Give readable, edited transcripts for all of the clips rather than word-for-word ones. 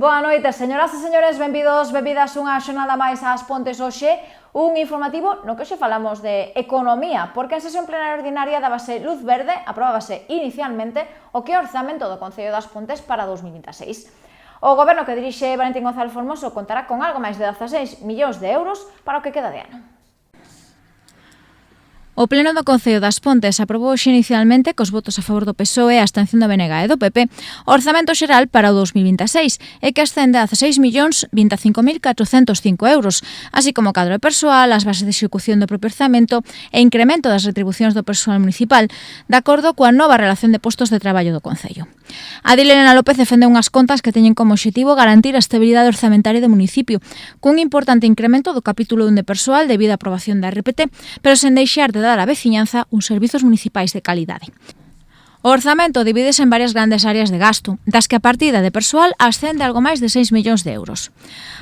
Boa noite, señoras e señores, benvidos, benvidas unha xornada máis ás Pontes hoxe, un informativo no que hoxe falamos de economía, porque en sesión plenaria ordinaria dábase luz verde, aprobábase inicialmente o que é o orzamento do Concello das Pontes para 2026. O goberno que dirixe Valentín González Formoso contará con algo máis de 16 millóns de euros para o que queda de ano. O Pleno do Concello das Pontes aprobou hoxe inicialmente, cos votos a favor do PSOE e a abstención do BNG e do PP, o orzamento xeral para o 2026, e que ascende a 16.025.405 euros, así como o cadro de persoal, as bases de execución do propio orzamento e incremento das retribucións do persoal municipal, de acordo coa nova relación de postos de traballo do Concello. Adil Elena López defende unhas contas que teñen como obxectivo garantir a estabilidade orzamentaria do municipio, cun importante incremento do capítulo 1 de persoal debido á aprobación da RPT, pero sen deixar de dar á veciñanza uns servizos municipais de calidade. O orzamento divídese en varias grandes áreas de gasto, das que a partida de persoal ascende algo máis de 6 millóns de euros.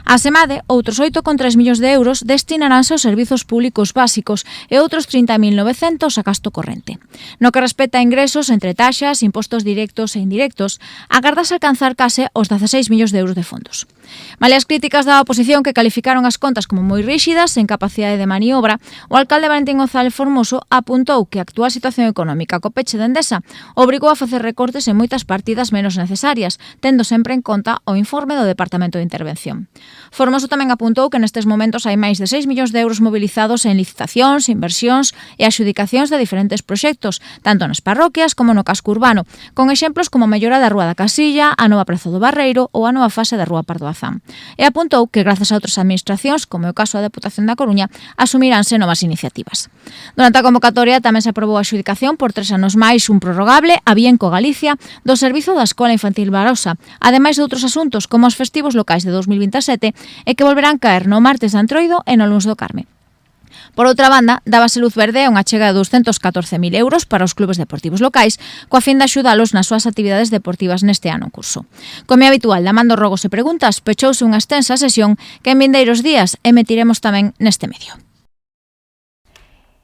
A semade, outros 8,3 millóns de euros destinaránse aos servizos públicos básicos e outros 30.900 a gasto corrente. No que respecta a ingresos entre taxas, impostos directos e indirectos, agardase alcanzar case os 16 millóns de euros de fondos. Malia as críticas da oposición que calificaron as contas como moi ríxidas, sen capacidade de maniobra, o alcalde Valentín González Formoso apuntou que a actual situación económica co peche de Endesa obrigou a facer recortes en moitas partidas menos necesarias, tendo sempre en conta o informe do Departamento de Intervención. Formoso tamén apuntou que nestes momentos hai máis de 6 millóns de euros mobilizados en licitacións, inversións e adxudicacións de diferentes proxectos, tanto nas parroquias como no casco urbano, con exemplos como a mellora da Rúa da Casilla, a nova Praza do Barreiro ou a nova fase da Rúa Pardo Azán. E apuntou que grazas a outras administracións, como é o caso da Deputación da Coruña, asumiránse novas iniciativas. Durante a convocatoria tamén se aprobou a adxudicación por 3 anos máis un prorrogable a Bienco Galicia do servizo da Escola Infantil Barosa, ademais de outros asuntos como os festivos locais de 2027 e que volverán caer no martes de Antroido e no luns do Carme. Por outra banda, dábase luz verde a unha chega de 214.000 euros para os clubes deportivos locais, coa fin de axudalos nas súas actividades deportivas neste ano en curso. Como é habitual, damando rogos e preguntas, pechouse unha extensa sesión que en vindeiros días emitiremos tamén neste medio.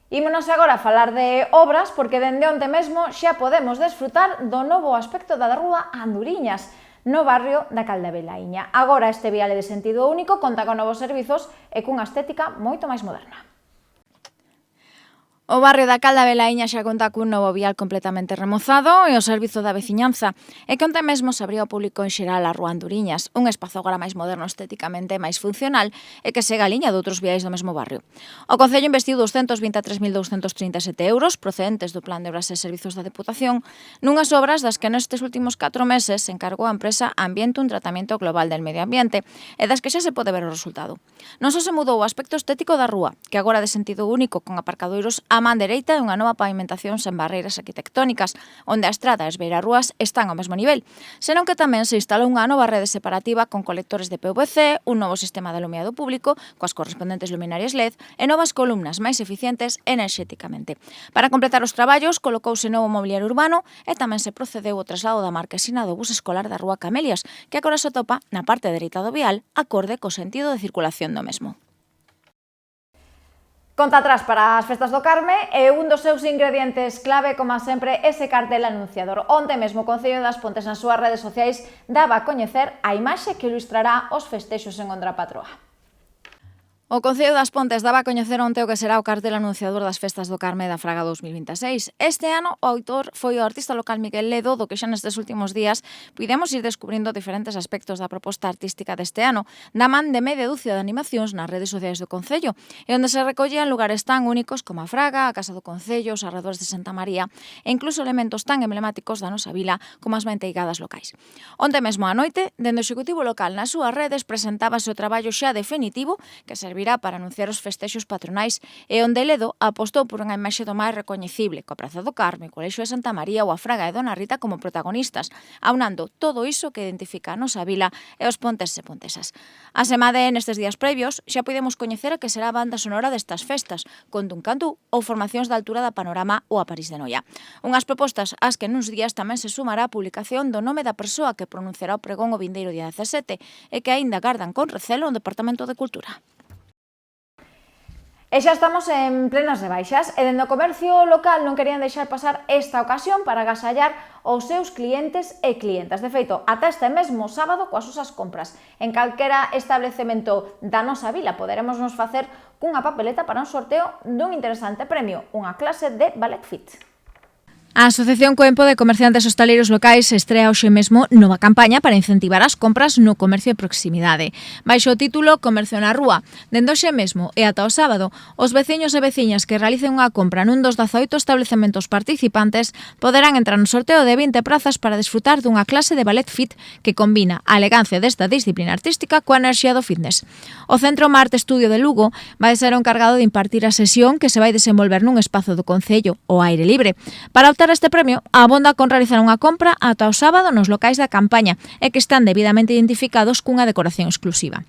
Ímonos agora a falar de obras, porque dende onte mesmo xa podemos desfrutar do novo aspecto da Rúa Anduriñas, no barrio da Caldavelaíña. Agora este viale de sentido único conta con novos servizos e cunha estética moito máis moderna. O barrio da Caldavelaíña xa conta cun novo vial completamente remozado e o servizo da veciñanza, e que onte mesmo se abriu ao público en xeral a Rúa Anduriñas, un espazo agora máis moderno estéticamente e máis funcional e que segue a liña de outros viais do mesmo barrio. O Concello investiu 223.237 euros procedentes do Plan de Obras e Servizos da Deputación nunhas obras das que nestes últimos 4 meses se encargou a empresa Ambiente un tratamento global del medio ambiente e das que xa se pode ver o resultado. Non só se mudou o aspecto estético da rúa, que agora de sentido único con aparcadoiros a man dereita e unha nova pavimentación sen barreiras arquitectónicas, onde a estrada e as beirarrúas están ao mesmo nivel, senón que tamén se instalou unha nova rede separativa con colectores de PVC, un novo sistema de alumiado público, coas correspondentes luminarias LED e novas columnas máis eficientes enerxéticamente. Para completar os traballos, colocouse novo mobiliario urbano e tamén se procedeu ao traslado da marquesina do bus escolar da Rúa Camelias, que agora se atopa na parte dereita do vial, acorde co sentido de circulación do mesmo. Conta atrás para as festas do Carme e un dos seus ingredientes clave, como sempre, ese cartel anunciador. Onte mesmo o Concello das Pontes nas súas redes sociais daba a coñecer a imaxe que ilustrará os festexos en honra a patroa. O Concello das Pontes daba a coñecer onte o que será o cartel anunciador das festas do Carme da Fraga 2026. Este ano o autor foi o artista local Miguel Ledo, do que xa nestes últimos días puidemos ir descubrindo diferentes aspectos da proposta artística deste ano, da man de media dúcia de animacións nas redes sociais do Concello, e onde se recollían lugares tan únicos como a Fraga, a Casa do Concello, os arredores de Santa María e incluso elementos tan emblemáticos da nosa vila como as manteigadas locais. Onte mesmo á noite, dende o Executivo Local nas súas redes presentábase o traballo xa definitivo que servirá para anunciar os festexos patronais e onde Ledo apostou por unha imaxe do máis recoñecible, coa Praza do Carme, o Colexio de Santa María ou a Fraga e Dona Rita como protagonistas, aunando todo iso que identifica a nosa vila e os ponteses e pontesas. A semade, nestes días previos, xa podemos coñecer a que será a banda sonora destas festas, con Duncantú ou formacións da altura da Panorama ou a París de Noia. Unhas propostas ás que nuns días tamén se sumará a publicación do nome da persoa que pronunciará o pregón o vindeiro día 17 e que aínda gardan con recelo o Departamento de Cultura. E xa estamos en plenas rebaixas e dende o comercio local non querían deixar pasar esta ocasión para agasallar os seus clientes e clientas. De feito, ata este mesmo sábado, coas súas compras en calquera establecemento da nosa vila, poderemos nos facer cunha papeleta para un sorteo dun interesante premio, unha clase de Ballet Fit. A Asociación Coempo de Comerciantes Hostaleiros Locais estrea hoxe mesmo nova campaña para incentivar as compras no comercio de proximidade. Baixo o título Comercio na Rúa. Dende hoxe mesmo e ata o sábado, os veciños e veciñas que realicen unha compra nun dos 18 establecementos participantes poderán entrar no sorteo de 20 prazas para desfrutar dunha clase de Ballet Fit que combina a elegancia desta disciplina artística coa enerxía do fitness. O Centro Marte Estudio de Lugo vai ser o encargado de impartir a sesión que se vai desenvolver nun espazo do Concello ao aire libre. Para optar este premio, abonda con realizar unha compra ata o sábado nos locais da campaña e que están debidamente identificados cunha decoración exclusiva.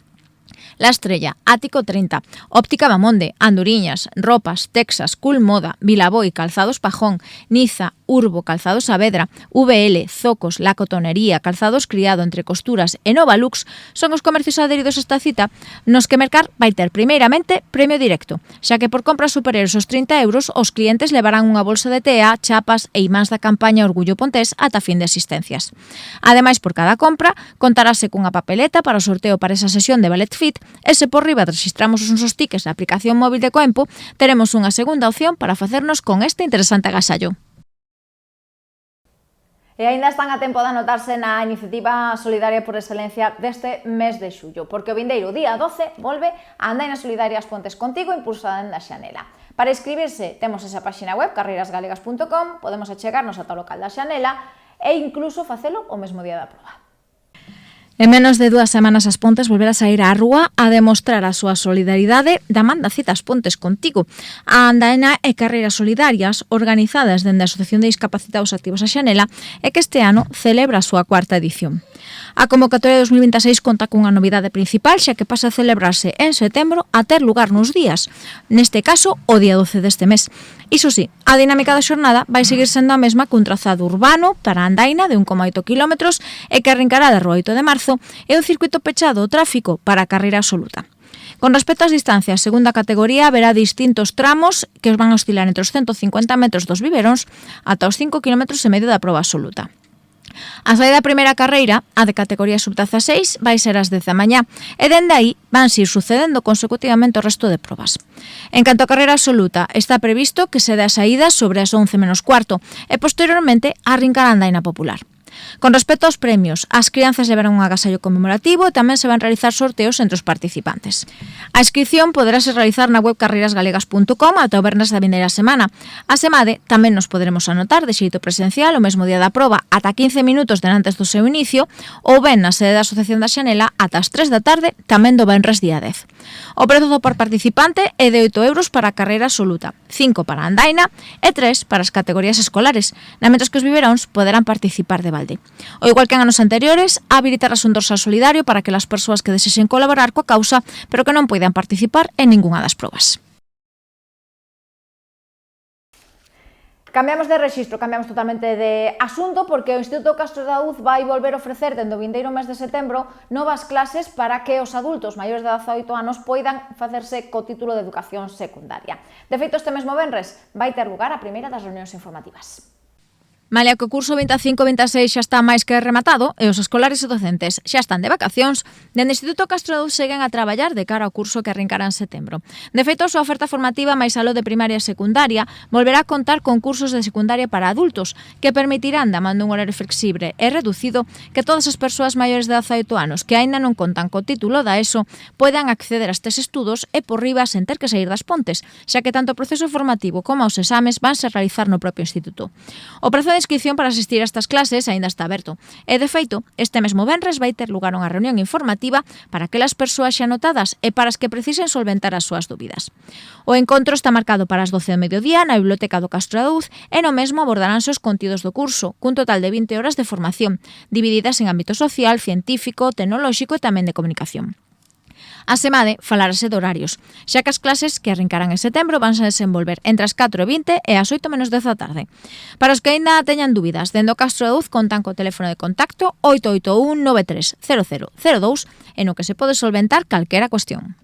La Estrella, Ático 30, Óptica Bamonde, Anduriñas, Ropas, Texas, Cool Moda, Vilaboi, Calzados Pajón, Niza, Urbo, Calzados Saavedra, VL, Zocos, La Cotonería, Calzados Criado, Entre Costuras e Nova Lux son os comercios adheridos a esta cita nos que mercar vai ter primeiramente premio directo, xa que por compras superiores aos 30 euros os clientes levarán unha bolsa de tea, chapas e imáns da campaña Orgullo Pontés ata fin de asistencias. Ademais, por cada compra, contarase cunha papeleta para o sorteo para esa sesión de Ballet Fit e se por riba registramos os nosos tickets da aplicación móvil de Coempo, teremos unha segunda opción para facernos con este interesante agasallo. E aínda están a tempo de anotarse na iniciativa solidaria por excelencia deste mes de xullo, porque o vindeiro día 12 volve a Andaina Solidaria As Pontes Contigo, impulsada en da Xanela. Para inscribirse temos esa páxina web, carreirasgalegas.com, podemos achegarnos ata o local da Xanela e incluso facelo o mesmo día da proba. En menos de 2 semanas As Pontes volverá a sair á rúa a demostrar a súa solidaridade da manda cita As Pontes Contigo. A andaina e carreiras solidarias organizadas dende a Asociación de Discapacitados Activos a Xanela e que este ano celebra a súa 4ª edición. A convocatoria de 2026 conta cunha novidade principal, xa que pasa a celebrarse en setembro a ter lugar nos días, neste caso o día 12 deste mes. Iso sí, a dinámica da xornada vai seguir sendo a mesma cun trazado urbano para a andaina de 1,8 km e que arrincará da Rúa 8 de Marzo e un circuito pechado ao tráfico para a carreira absoluta. Con respecto ás distancias, segunda categoría, haberá distintos tramos que os van a oscilar entre os 150 metros dos biberóns ata os 5,5 km da proba absoluta. A saída da primeira carreira, a de categoría sub-16, vai ser ás 10 da mañá e dende aí vanse ir sucedendo consecutivamente o resto de probas. En canto a carreira absoluta, está previsto que se dé a saída sobre as 11 menos cuarto e posteriormente arrincará a andaina popular. Con respecto aos premios, as crianzas levarán un agasallo conmemorativo e tamén se van realizar sorteos entre os participantes. A inscripción poderase realizar na web carreirasgalegas.com ata o vernes da vindeira semana. A semade tamén nos poderemos anotar de xeito presencial o mesmo día da proba ata 15 minutos antes do seu inicio ou ben na sede da Asociación da Xanela ata as 3 da tarde tamén do venres día 10. O prezo por participante é de 8 euros para a carreira absoluta, 5 para a andaina e 3 para as categorías escolares, na mentres que os biberóns poderán participar de balde. O igual que en anos anteriores, habilitarás un dorsal solidario para que as persoas que desexen colaborar coa causa, pero que non poidan participar en ningunha das probas. Cambiamos de rexistro, cambiamos totalmente de asunto porque o Instituto Castro Daouz vai volver a ofrecer dende o vindeiro mes de setembro novas clases para que os adultos maiores de 18 anos poidan facerse co título de educación secundaria. De feito, este mesmo venres vai ter lugar a primeira das reunións informativas. Malia que o curso 25-26 xa está máis que rematado e os escolares e docentes xa están de vacacións, dende o Instituto Castro Daouz seguen a traballar de cara ao curso que arrincará en setembro. De feito, a súa oferta formativa máis aló de primaria e secundaria volverá a contar con cursos de secundaria para adultos que permitirán, da man dun horario flexible e reducido, que todas as persoas maiores de 18 anos que aínda non contan co título da ESO poidan acceder a estes estudos e por riba sen ter que sair das Pontes, xa que tanto o proceso formativo como os exames vanse realizar no propio instituto. O prazo de inscripción para asistir a estas clases aínda está aberto e, de feito, este mesmo venres vai ter lugar unha reunión informativa para aquelas persoas xa anotadas e para as que precisen solventar as súas dúbidas. O encontro está marcado para as 12 do mediodía na Biblioteca do Castro Daouz e no mesmo abordaránse os contidos do curso, cun total de 20 horas de formación, divididas en ámbito social, científico, tecnolóxico e tamén de comunicación. A semade falarase de horarios, xa que as clases que arrincarán en setembro van a desenvolver entre as 4:20 e as 8 menos 10 da tarde. Para os que aínda teñan dúbidas, dende o Castro Daouz contan co teléfono de contacto 881 93 0002 e no que se pode solventar calquera cuestión.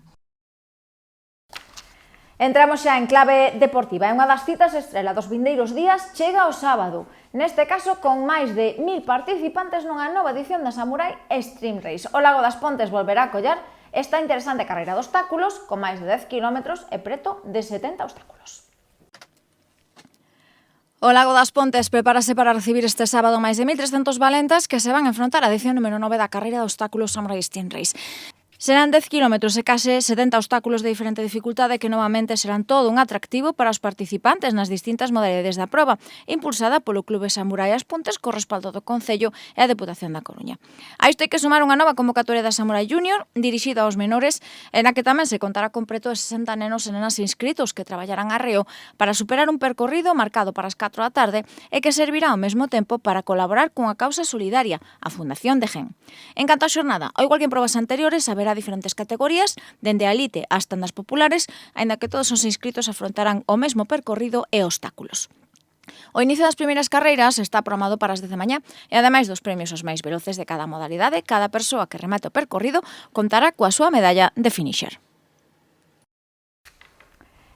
Entramos xa en clave deportiva. É unha das citas estrela dos vindeiros días, chega o sábado. Neste caso, con máis de 1000 participantes nunha nova edición da Samurai Extreme Race. O Lago das Pontes volverá a collar esta interesante carreira de obstáculos con máis de 10 km e preto de 70 obstáculos. O Lago das Pontes prepárase para recibir este sábado máis de 1.300 valentas que se van a enfrontar á edición número 9 da carreira de obstáculos Samurai Extreme Race. Serán 10 km e case 70 obstáculos de diferente dificultade que novamente serán todo un atractivo para os participantes nas distintas modalidades da proba, impulsada polo Clube Samurai As Pontes co respaldo do Concello e a Deputación da Coruña. A isto hai que sumar unha nova convocatoria da Samurai Junior, dirixida aos menores, en a que tamén se contará con preto de 60 nenos e nenas inscritos que traballarán arreo para superar un percorrido marcado para as 4 da tarde e que servirá ao mesmo tempo para colaborar cunha causa solidaria, a Fundación de Gen. En canto á xornada, ao igual que en probas anteriores, haberá diferentes categorías, dende a elite ás tandas populares, aínda que todos os inscritos afrontarán o mesmo percorrido e obstáculos. O inicio das primeiras carreiras está programado para as 10 da mañá e, ademais dos premios os máis veloces de cada modalidade, cada persoa que remate o percorrido contará coa súa medalla de finisher.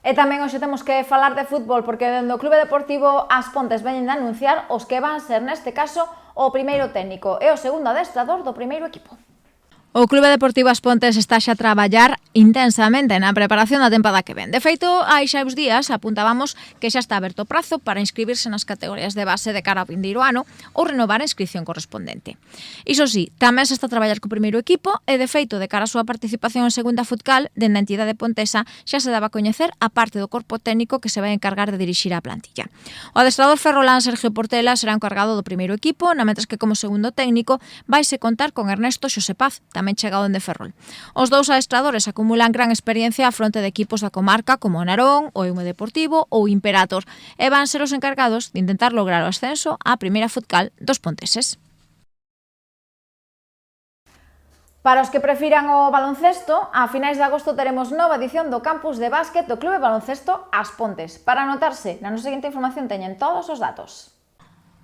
E tamén hoxe temos que falar de fútbol, porque dende o Clube Deportivo As Pontes veñen de anunciar os que van ser, neste caso, o primeiro técnico e o segundo adestrador do primeiro equipo. O Clube Deportivo As Pontes está xa a traballar intensamente na preparación da tempada que ven. De feito, hai xa uns días apuntábamos que xa está aberto o prazo para inscribirse nas categorías de base de cara ao vindeiro ano ou renovar a inscripción correspondente. Iso sí, tamén se está a traballar co primeiro equipo e, de feito, de cara á súa participación en segunda futcal, dende a entidade pontesa xa se daba a coñecer a parte do corpo técnico que se vai encargar de dirixir a plantilla. O adestrador ferrolán Sergio Portela será encargado do primeiro equipo, na mentres que como segundo técnico vaise contar con Ernesto Xosé Paz, tamén chegado de Ferrol. Os dous adestradores acumulan gran experiencia a fronte de equipos da comarca como o Narón, o Eume Deportivo ou Imperator e van ser os encargados de intentar lograr o ascenso á primeira futcal dos ponteses. Para os que prefiran o baloncesto, a finais de agosto teremos nova edición do campus de básquet do Clube Baloncesto As Pontes. Para anotarse, na nosa seguinte información teñen todos os datos.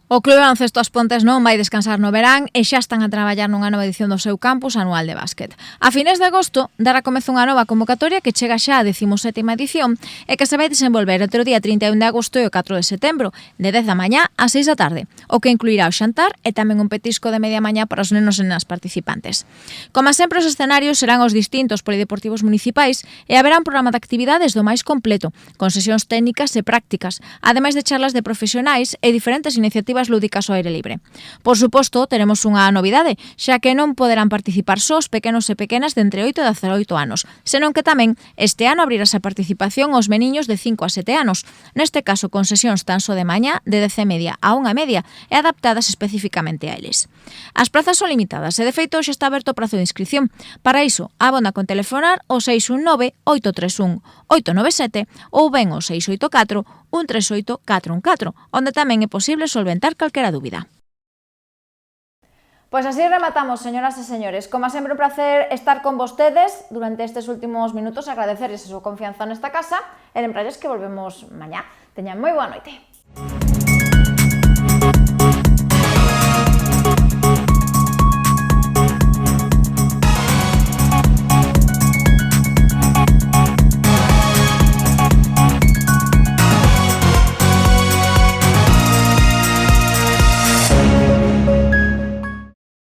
O Clube Baloncesto As Pontes non vai descansar no verán e xa están a traballar nunha nova edición do seu campus anual de básquet. A finais de agosto dará comezo unha nova convocatoria que chega xa á 17ª edición e que se vai desenvolver entre o día 31 de agosto e o 4 de setembro, de 10 da mañá a 6 da tarde, o que incluirá o xantar e tamén un petisco de media mañá para os nenos e nenas participantes. Como sempre, os escenarios serán os distintos polideportivos municipais e haberá un programa de actividades do máis completo, con sesións técnicas e prácticas, ademais de charlas de profesionais e diferentes iniciativas lúdicas ao aire libre. Por suposto, teremos unha novidade, xa que non poderán participar só os pequenos e pequenas de entre 8 e 18 anos, senón que tamén este ano abrirase a participación aos meniños de 5 a 7 anos, neste caso con sesións tan só de mañá de 10:30 a 1:30 e adaptadas especificamente a eles. As prazas son limitadas e, de feito, xa está aberto o prazo de inscripción. Para iso, abona con telefonar o 619-831-897 ou ben o 684-138-414, onde tamén é posible solventar calquera dúbida. Pois así rematamos, señoras e señores. Como sempre, un placer estar con vostedes durante estes últimos minutos, agradecerles a súa confianza nesta casa e lembrarles que volvemos mañá. Teñan moi boa noite.